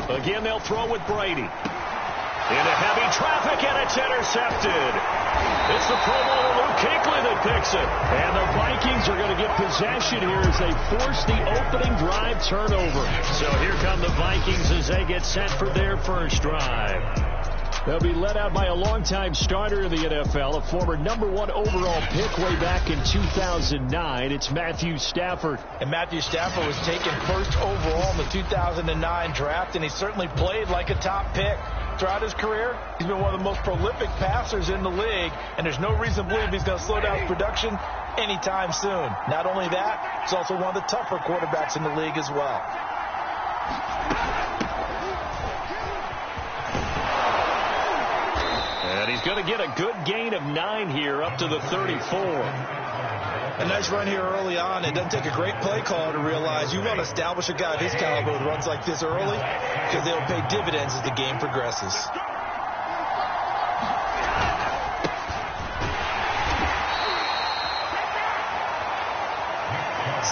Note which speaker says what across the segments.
Speaker 1: Again, they'll throw with Brady. Into heavy traffic, and it's intercepted. It's the Pro Bowler Luke Kuechly that picks it. And the Vikings are going to get possession here as they force the opening drive turnover. So here come the Vikings as they get set for their first drive. They'll be led out by a longtime starter in the NFL, a former #1 overall pick way back in 2009. It's Matthew Stafford.
Speaker 2: And Matthew Stafford was taken first overall in the 2009 draft, and he certainly played like a top pick. Throughout his career, he's been one of the most prolific passers in the league, and there's no reason to believe he's going to slow down his production anytime soon. Not only that, he's also one of the tougher quarterbacks in the league as well.
Speaker 1: And he's going to get a good gain of 9 here, up to the 34.
Speaker 2: A nice run here early on. It doesn't take a great play caller to realize you want to establish a guy of his caliber who runs like this early, because they'll pay dividends as the game progresses.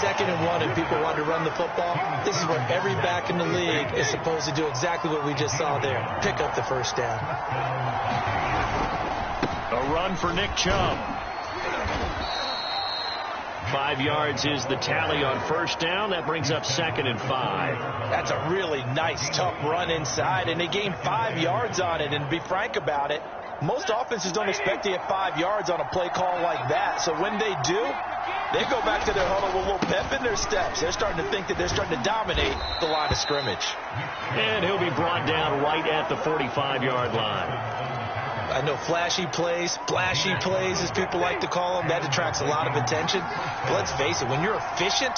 Speaker 2: Second and 1, and people want to run the football. This is where every back in the league is supposed to do exactly what we just saw there. Pick up the first down.
Speaker 1: A run for Nick Chubb. 5 yards is the tally on first down. That brings up 2nd and 5.
Speaker 2: That's a really nice, tough run inside, and they gained 5 yards on it. And to be frank about it, most offenses don't expect to get 5 yards on a play call like that. So when they do, they go back to their huddle with a little pep in their steps. They're starting to think that they're starting to dominate the line of scrimmage.
Speaker 1: And he'll be brought down right at the 45-yard line.
Speaker 2: I know flashy plays, splashy plays, as people like to call them, that attracts a lot of attention. But let's face it, when you're efficient,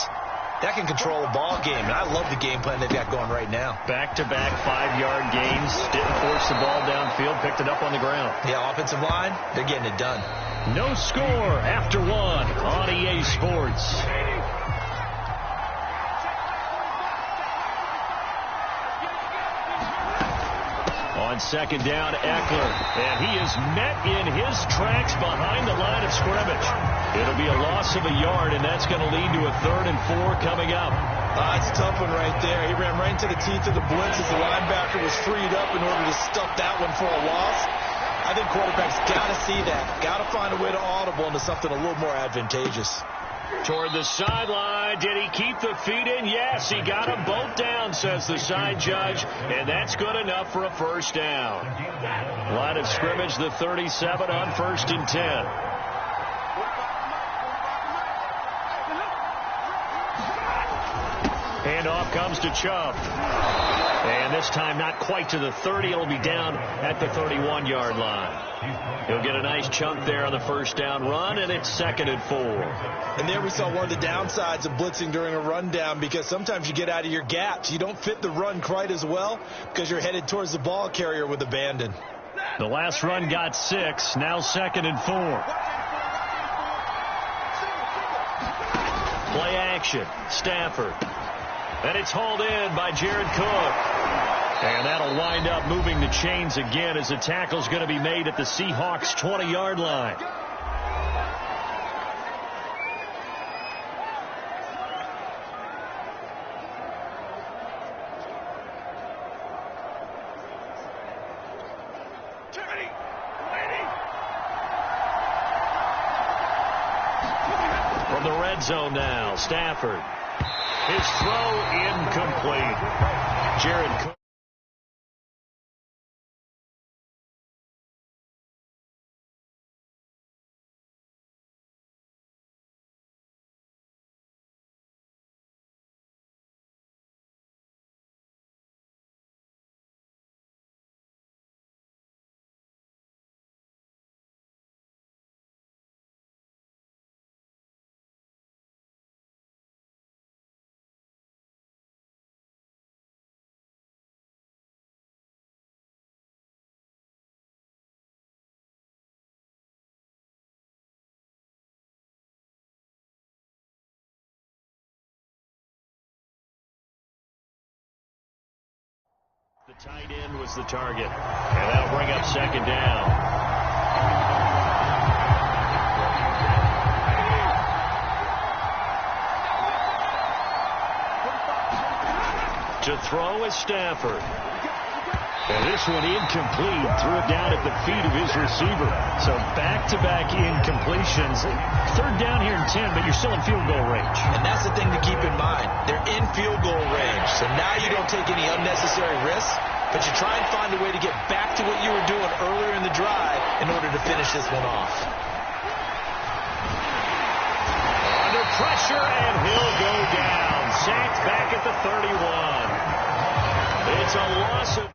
Speaker 2: that can control a ball game. And I love the game plan they've got going right now.
Speaker 1: Back-to-back 5-yard gains. Didn't force the ball downfield. Picked it up on the ground.
Speaker 2: Yeah, offensive line, they're getting it done.
Speaker 1: No score after 1 on EA Sports. On second down, Eckler. And he is met in his tracks behind the line of scrimmage. It'll be a loss of a yard, and that's going to lead to a 3rd and 4 coming up.
Speaker 2: It's a tough one right there. He ran right into the teeth of the blitz as the linebacker was freed up in order to stuff that one for a loss. I think quarterbacks got to see that. Got to find a way to audible into something a little more advantageous.
Speaker 1: Toward the sideline. Did he keep the feet in? Yes, he got them both down, says the side judge. And that's good enough for a first down. Line of scrimmage, the 37 on 1st and 10. Handoff comes to Chubb. And this time not quite to the 30. It'll be down at the 31-yard line. He'll get a nice chunk there on the first down run, and it's 2nd and 4.
Speaker 2: And there we saw one of the downsides of blitzing during a rundown, because sometimes you get out of your gaps. You don't fit the run quite as well because you're headed towards the ball carrier with abandon.
Speaker 1: The last run got 6. Now 2nd and 4. Play action. Stafford. And it's hauled in by Jared Cook. And that'll wind up moving the chains again as the tackle's going to be made at the Seahawks' 20-yard line. From the red zone now, Stafford. His throw incomplete. Jared Cook. The tight end was the target, and that'll bring up 2nd down. To throw is Stafford. And this one incomplete. Threw it down at the feet of his receiver.
Speaker 2: So back-to-back incompletions. Third down here in 10, but you're still in field goal range.
Speaker 3: And that's the thing to keep in mind. They're in field goal range. So now you don't take any unnecessary risks, but you try and find a way to get back to what you were doing earlier in the drive in order to finish this one off.
Speaker 1: Under pressure, and he'll go down. Sacked back at the 31. It's a loss of...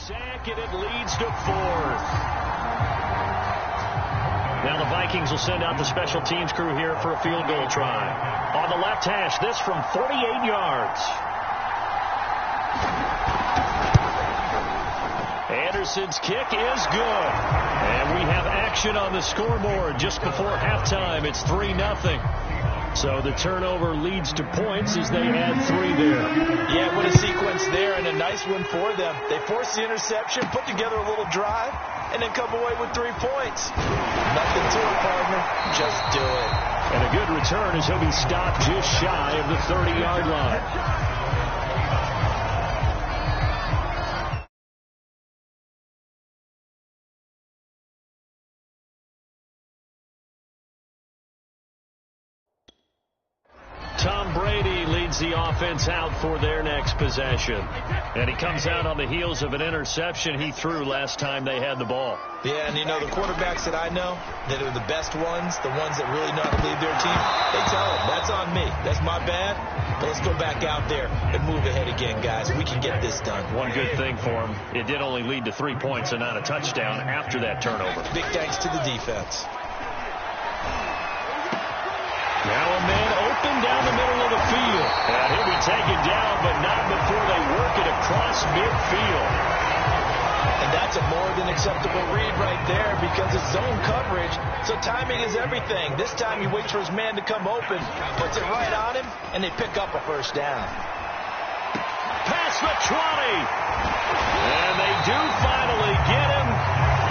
Speaker 1: sack, and it leads to fourth. Now the Vikings will send out the special teams crew here for a field goal try. On the left hash, this from 48 yards. Anderson's kick is good. And we have action on the scoreboard just before halftime. It's 3-0. So the turnover leads to points as they add 3 there.
Speaker 2: Yeah, what a sequence there, and a nice one for them. They force the interception, put together a little drive, and then come away with 3 points. Nothing to it, partner. Just do it.
Speaker 1: And a good return as he'll be stopped just shy of the 30-yard line. Tom Brady leads the offense out for their next possession. And he comes out on the heels of an interception he threw last time they had the ball.
Speaker 2: Yeah, and you know, the quarterbacks that I know that are the best ones, the ones that really know how to lead their team, they tell them, that's on me. That's my bad. But let's go back out there and move ahead again, guys. We can get this done.
Speaker 1: One good thing for him, it did only lead to 3 points and not a touchdown after that turnover.
Speaker 2: Big thanks to the defense.
Speaker 1: Now a man open down the middle of the field. And he'll be taken down, but not before they work it across midfield.
Speaker 2: And that's a more than acceptable read right there because it's zone coverage, so timing is everything. This time he waits for his man to come open, puts it right on him, and they pick up a first down.
Speaker 1: Past the 20. And they do finally get him,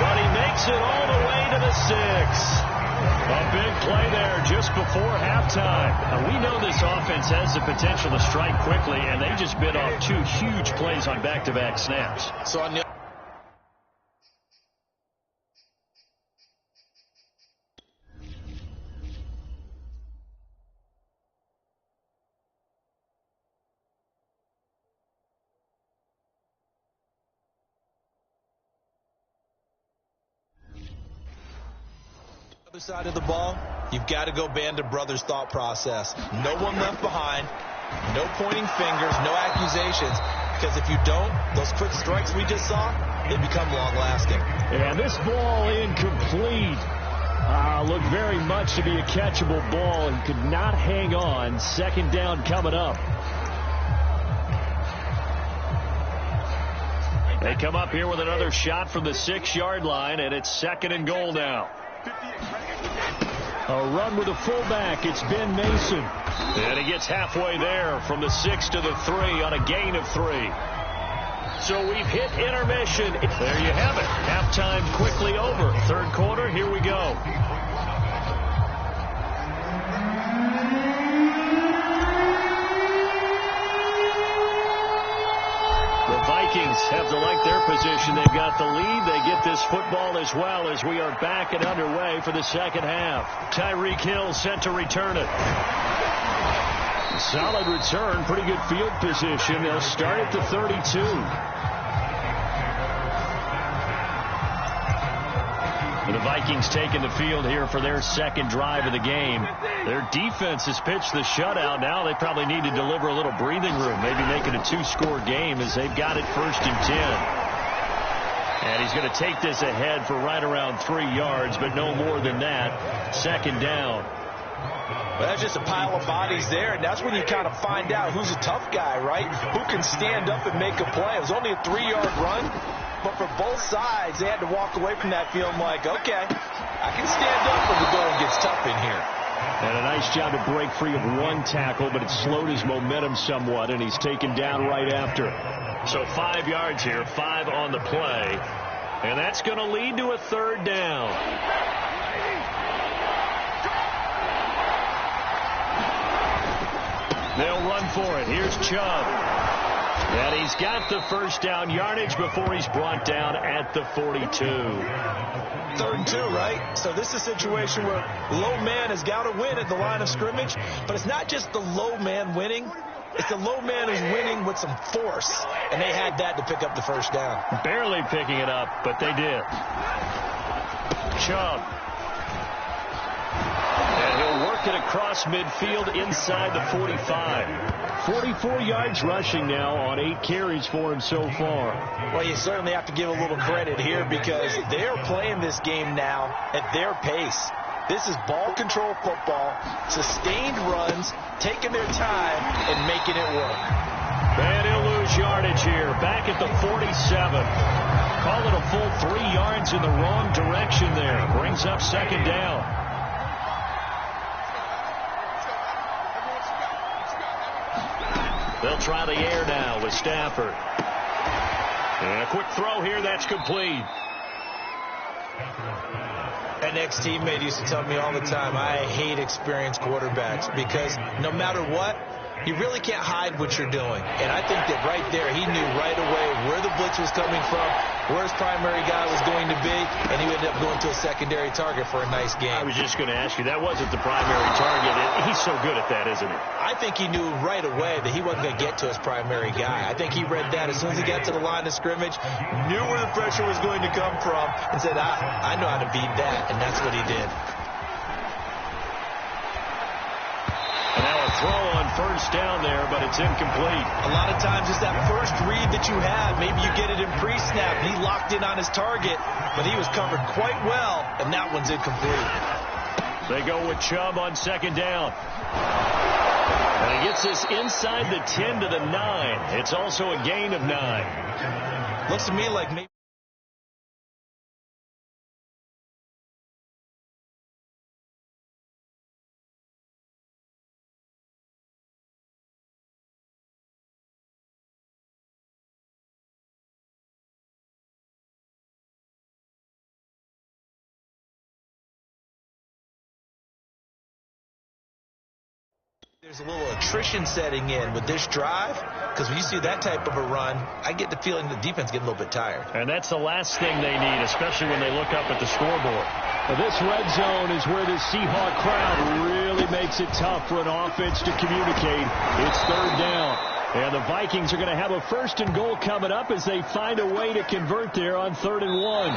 Speaker 1: but he makes it all the way to the 6. A big play there just before halftime. Now, we know this offense has the potential to strike quickly, and they just bit off 2 huge plays on back-to-back snaps.
Speaker 2: So on the other side of the ball, you've got to go band of brothers thought process. No one left behind, no pointing fingers, no accusations, because if you don't, those quick strikes we just saw, they become long-lasting.
Speaker 1: And this ball incomplete. Looked very much to be a catchable ball and could not hang on. Second down coming up. They come up here with another shot from the 6-yard line, and it's 2nd and goal now. A run with a fullback. It's Ben Mason. And he gets halfway there from the 6 to the 3 on a gain of 3. So we've hit intermission. There you have it. Halftime quickly over. Third quarter, here we go. Vikings have to like their position. They've got the lead. They get this football as well as we are back and underway for the second half. Tyreek Hill sent to return it. Solid return. Pretty good field position. They'll start at the 32. The Vikings taking the field here for their second drive of the game. Their defense has pitched the shutout. Now they probably need to deliver a little breathing room, maybe make it a 2-score game as they've got it 1st and 10. And he's going to take this ahead for right around 3 yards, but no more than that. Second down.
Speaker 2: Well, that's just a pile of bodies there, and that's when you kind of find out who's a tough guy, right? Who can stand up and make a play. It was only a 3-yard run, but for both sides, they had to walk away from that feeling like, okay, I can stand up when the going gets tough in here.
Speaker 1: And a nice job to break free of one tackle, but it slowed his momentum somewhat, and he's taken down right after. So 5 yards here, 5 on the play, and that's going to lead to a third down. They'll run for it. Here's Chubb. And he's got the first down yardage before he's brought down at the 42.
Speaker 2: 3rd and 2, right? So this is a situation where low man has got to win at the line of scrimmage, but it's not just the low man winning. It's the low man who's winning with some force, and they had that to pick up the first down.
Speaker 1: Barely picking it up, but they did. Chubb. And he'll work it across midfield inside the 45. 44 yards rushing now on 8 carries for him so far.
Speaker 2: Well, you certainly have to give a little credit here because they're playing this game now at their pace. This is ball control football, sustained runs, taking their time and making it work.
Speaker 1: And he'll lose yardage here, back at the 47. Call it a full 3 yards in the wrong direction there. Brings up second down. They'll try the air now with Stafford. And a quick throw here, that's complete.
Speaker 2: An ex-teammate used to tell me all the time, I hate experienced quarterbacks because no matter what, you really can't hide what you're doing. And I think that right there, he knew right away where the blitz was coming from, where his primary guy was going to be, and he ended up going to a secondary target for a nice game.
Speaker 1: I was just going to ask you, that wasn't the primary target. He's so good at that, isn't he?
Speaker 2: I think he knew right away that he wasn't going to get to his primary guy. I think he read that as soon as he got to the line of scrimmage, knew where the pressure was going to come from, and said, I know how to beat that, and that's what he did.
Speaker 1: And now a throw on first down there, but it's incomplete.
Speaker 2: A lot of times it's that first read that you have. Maybe you get it in pre-snap. He locked in on his target, but he was covered quite well, and that one's incomplete.
Speaker 1: They go with Chubb on second down. And he gets this inside the 10 to the 9. It's also a gain of 9.
Speaker 2: Looks to me like maybe. There's a little attrition setting in with this drive because when you see that type of a run, I get the feeling the defense getting a little bit tired.
Speaker 1: And that's the last thing they need, especially when they look up at the scoreboard. Now, this red zone is where the Seahawk crowd really makes it tough for an offense to communicate. It's third down. And the Vikings are going to have a 1st and goal coming up as they find a way to convert there on 3rd and 1.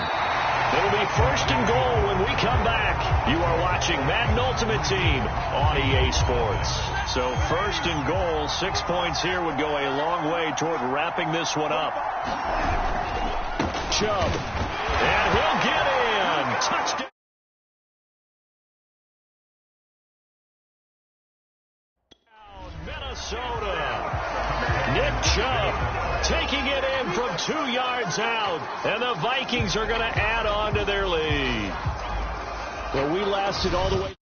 Speaker 1: It'll be 1st and goal when we come back. You are watching Madden Ultimate Team on EA Sports. So 1st and goal, 6 points here would go a long way toward wrapping this one up. Chubb. And he'll get in. Touchdown. Minnesota. Nick Chubb taking it in from 2 yards out, and the Vikings are going to add on to their lead. Well, we lasted all the way.